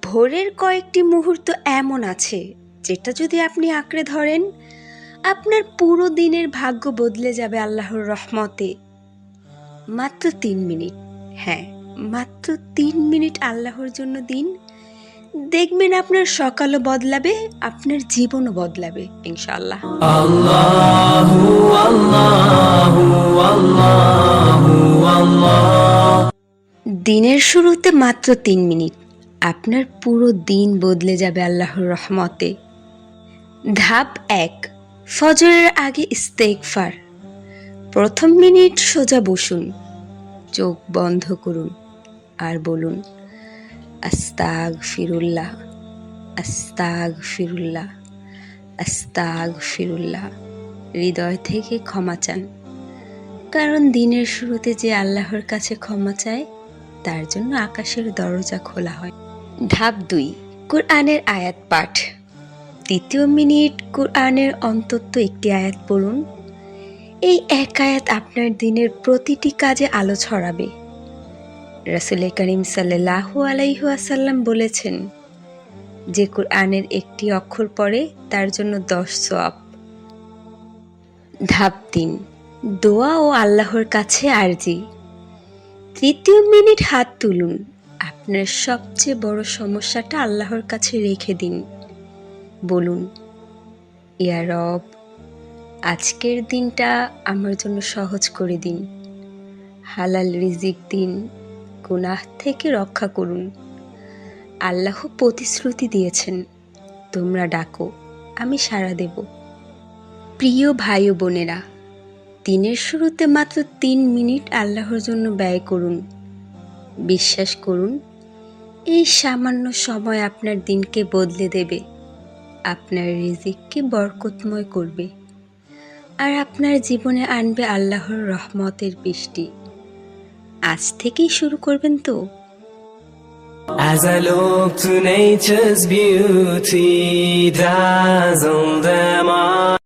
ভোরের কয়েকটি মুহূর্ত এমন আছে যেটা যদি আপনি আঁকড়ে ধরেন, আপনার পুরো দিনের ভাগ্য বদলে যাবে আল্লাহর রহমতে। মাত্র ৩ মিনিট, হ্যাঁ, মাত্র ৩ মিনিট আল্লাহর জন্য দিন। দেখবেন আপনার সকালও বদলাবে, আপনার জীবনও বদলাবে ইনশাআল্লাহ। আল্লাহু আল্লাহু আল্লাহু আল্লাহ। দিনের শুরুতে মাত্র ৩ মিনিট, আপনার পুরো দিন বদলে যাবে আল্লাহর রহমতে। ধাপ ১, ফজরের আগে ইস্তেগফার। প্রথম মিনিট সোজা বসুন, চোখ বন্ধ করুন আর বলুন আস্তাগফিরুল্লাহ, আস্তাগফিরুল্লাহ, আস্তাগফিরুল্লাহ। হৃদয় থেকে ক্ষমা চান, কারণ দিনের শুরুতে যে আল্লাহর কাছে ক্ষমা চায় তার জন্য আকাশের দরজা খোলা হয়। ধাপ ২, কুরআনের আয়াত পাঠ। তৃতীয় মিনিট কুরআনের অন্তত একটি আয়াত পড়ুন। এই এক আয়াত আপনার দিনের প্রতিটি কাজে আলো ছড়াবে। রাসূল করিম সাল্লাল্লাহু আলাইহি ওয়াসাল্লাম বলেছেন, যে কুরআনের একটি অক্ষর পড়ে তার জন্য ১০ সওয়াব। ধাপ ৩, দোয়া ও আল্লাহর কাছে আরজি। তৃতীয় মিনিট হাত তুলুন, আপনার সবচেয়ে বড় সমস্যাটা আল্লাহর কাছে রেখে দিন। বলুন, ইয়া রব, আজকের দিনটা আমার জন্য সহজ করে দিন, হালাল রিজিক দিন, গুনাহ থেকে রক্ষা করুন। আল্লাহ প্রতিশ্রুতি দিয়েছেন, তোমরা ডাকো, আমি সাড়া দেব। প্রিয় ভাই ও বোনেরা, দিনের শুরুতে মাত্র ৩ মিনিট আল্লাহর জন্য ব্যয় করুন। বিশ্বাস করুন, এই সামান্য সময় আপনার দিনকে বদলে দেবে, আপনার রিজিককে বরকতময় করবে আর আপনার জীবনে আনবে আল্লাহর রহমতের বৃষ্টি। আজ থেকেই শুরু করবেন তো। As I look to nature's beauty, dazzle them all.